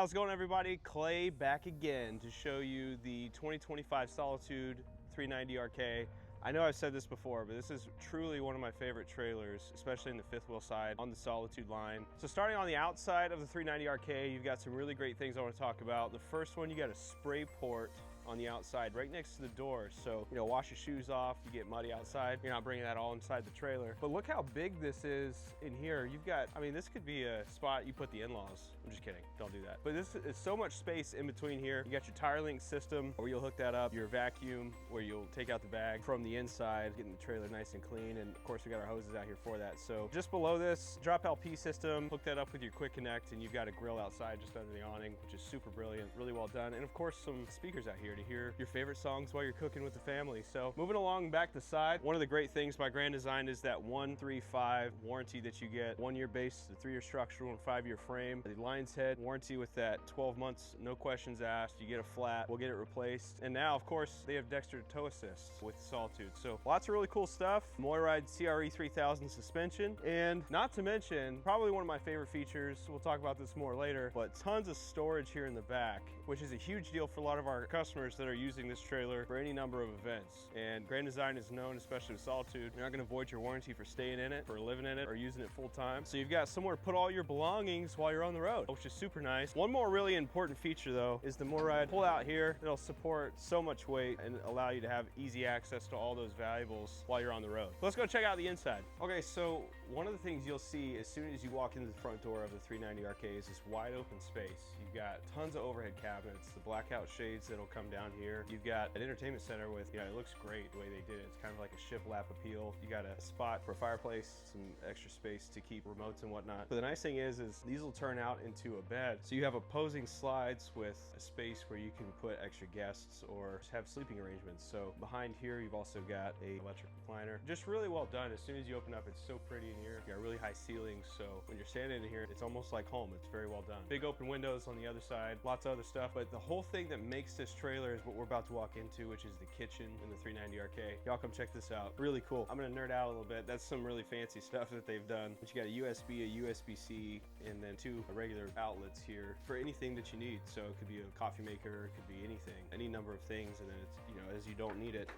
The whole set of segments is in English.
How's it going, everybody? Clay back again to show you the 2025 Solitude 390RK. I know I've said this before, but this is truly one of my favorite trailers, especially in the fifth wheel side on the Solitude line. So starting on the outside of the 390RK, you've got some really great things I want to talk about. The first one, you got a spray port on the outside right next to the door, so wash your shoes off, you get muddy outside, you're not bringing that all inside the trailer. But look how big this is in here. You've got, I mean, this could be a spot you put the in-laws. I'm just kidding, don't do that. But this is so much space in between here. You got your tire link system where you'll hook that up, your vacuum where you'll take out the bag from the inside, getting the trailer nice and clean, and of course we got our hoses out here for that. So just below this, drop LP system, hook that up with your quick connect, and you've got a grill outside just under the awning, which is super brilliant, really well done. And of course some speakers out here to hear your favorite songs while you're cooking with the family. So moving along back the side, one of the great things by Grand Design is that 1-3-5 warranty that you get. 1 year base, the 3-year structural and 5-year frame. The lion's head warranty with that 12 months, no questions asked. You get a flat, we'll get it replaced. And now of course they have Dexter tow assist with Solitude. So lots of really cool stuff. Motorride CRE 3000 suspension, and not to mention probably one of my favorite features, we'll talk about this more later, but tons of storage here in the back, which is a huge deal for a lot of our customers that are using this trailer for any number of events. And Grand Design is known, especially with Solitude, you're not going to void your warranty for staying in it, for living in it, or using it full time. So you've got somewhere to put all your belongings while you're on the road, which is super nice. One more really important feature though is the Motorride pull out here. It'll support so much weight and allow you to have easy access to all those valuables while you're on the road. Let's go check out the inside. Okay, so one of the things you'll see as soon as you walk into the front door of the 390RK is this wide open space. You've got tons of overhead cabinets, the blackout shades that'll come down here. You've got an entertainment center with, it looks great the way they did it. It's kind of like a shiplap appeal. You got a spot for a fireplace, some extra space to keep remotes and whatnot. But the nice thing is these will turn out into a bed. So you have opposing slides with a space where you can put extra guests or have sleeping arrangements. So behind here, you've also got a electric recliner. Just really well done. As soon as you open up, it's so pretty in here. You got really high ceilings. So when you're standing in here, it's almost like home. It's very well done. Big open windows on the other side, lots of other stuff. But the whole thing that makes this trailer is what we're about to walk into, which is the kitchen in the 390RK. Y'all come check this out. Really cool. I'm gonna nerd out a little bit. That's some really fancy stuff that they've done. But you got a USB, a USB-C, and then 2 regular outlets here for anything that you need. So it could be a coffee maker, it could be anything, any number of things. And then it's, as you don't need it,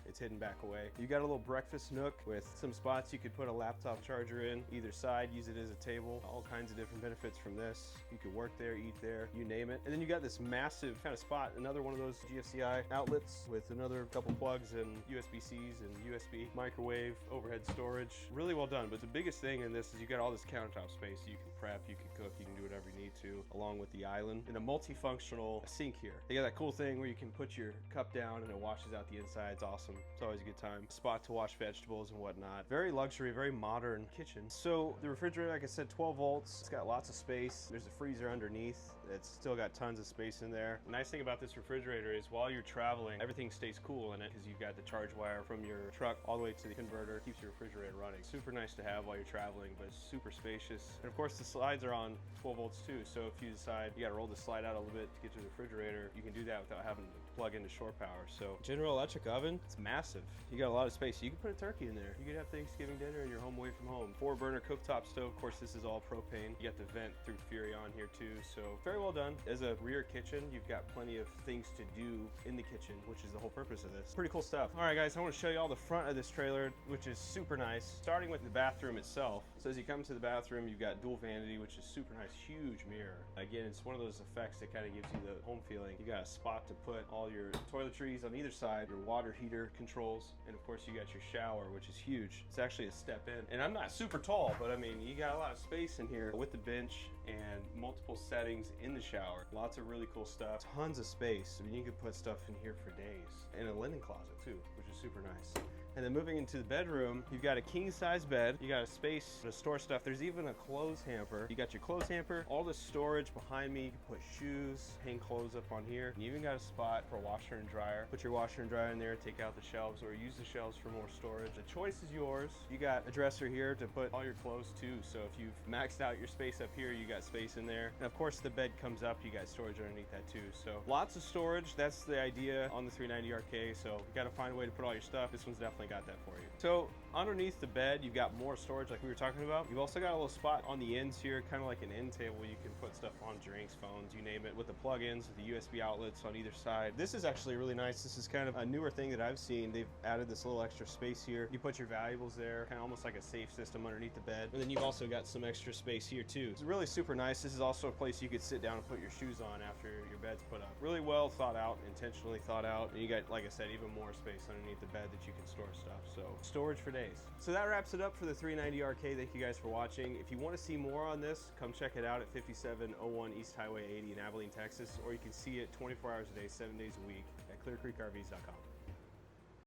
it's hidden back away. You got a little breakfast nook with some spots you could put a laptop charger in either side, use it as a table. All kinds of different benefits from this. You could work there, eat there, you name it. And then you got this massive kind of spot, another one of those GFCI outlets with another couple plugs and USB-Cs and USB, microwave, overhead storage. Really well done. But the biggest thing in this is you got all this countertop space. You can prep, you can cook, you can do whatever you need to, along with the island and a multifunctional sink here. They got that cool thing where you can put your cup down and it washes out the inside. It's awesome. It's always a good time. Spot to wash vegetables and whatnot. Very luxury, very modern kitchen. So the refrigerator, like I said, 12 volts. It's got lots of space. There's a freezer underneath. It's still got tons of space in there. The nice thing about this refrigerator is while you're traveling, everything stays cool in it because you've got the charge wire from your truck all the way to the converter. Keeps your refrigerator running. Super nice to have while you're traveling, but it's super spacious. And of course the slides are on 12 volts too. So if you decide you got to roll the slide out a little bit to get to the refrigerator, you can do that without having to plug into shore power. So General Electric oven, it's massive. You got a lot of space. You can put a turkey in there. You could have Thanksgiving dinner in your home away from home. 4-burner cooktop stove. Of course, this is all propane. You got the vent through Furrion here too. So very well done. As a rear kitchen, you've got plenty of things to do in the kitchen, which is the whole purpose of this. Pretty cool stuff. All right, guys, I want to show you all the front of this trailer, which is super nice. Starting with the bathroom itself. So as you come to the bathroom, you've got dual vanity, which is super nice. Huge mirror. Again, it's one of those effects that kind of gives you the home feeling. You got a spot to put all your toiletries on either side, your water heater controls, and of course you got your shower, which is huge. It's actually a step in. And I'm not super tall, but I mean, you got a lot of space in here with the bench and multiple settings in the shower. Lots of really cool stuff. Tons of space. I mean, you could put stuff in here for days. And a linen closet too, which is super nice. And then moving into the bedroom, you've got a king size bed. You got a space to store stuff. There's even a clothes hamper. You got your clothes hamper, all this storage behind me. You can put shoes, hang clothes up on here. And you even got a spot for a washer and dryer. Put your washer and dryer in there, take out the shelves, or use the shelves for more storage. The choice is yours. You got a dresser here to put all your clothes too. So if you've maxed out your space up here, you got space in there. And of course the bed comes up, you got storage underneath that too. So lots of storage, that's the idea on the 390RK. So you got to find a way to put all your stuff. This one's definitely got that for you. So underneath the bed, you've got more storage like we were talking about. You've also got a little spot on the ends here, kind of like an end table. You can put stuff on, drinks, phones, you name it, with the plug-ins, with the USB outlets on either side. This is actually really nice. This is kind of a newer thing that I've seen. They've added this little extra space here. You put your valuables there, kind of almost like a safe system underneath the bed. And then you've also got some extra space here too. It's really super nice. This is also a place you could sit down and put your shoes on after your bed's put up. Really well thought out, intentionally thought out. And you got, like I said, even more space underneath the bed that you can store stuff. So storage for days. So that wraps it up for the 390RK. Thank you guys for watching. If you want to see more on this, come check it out at 5701 East Highway 80 in Abilene, Texas, or you can see it 24 hours a day, 7 days a week at clearcreekrvs.com.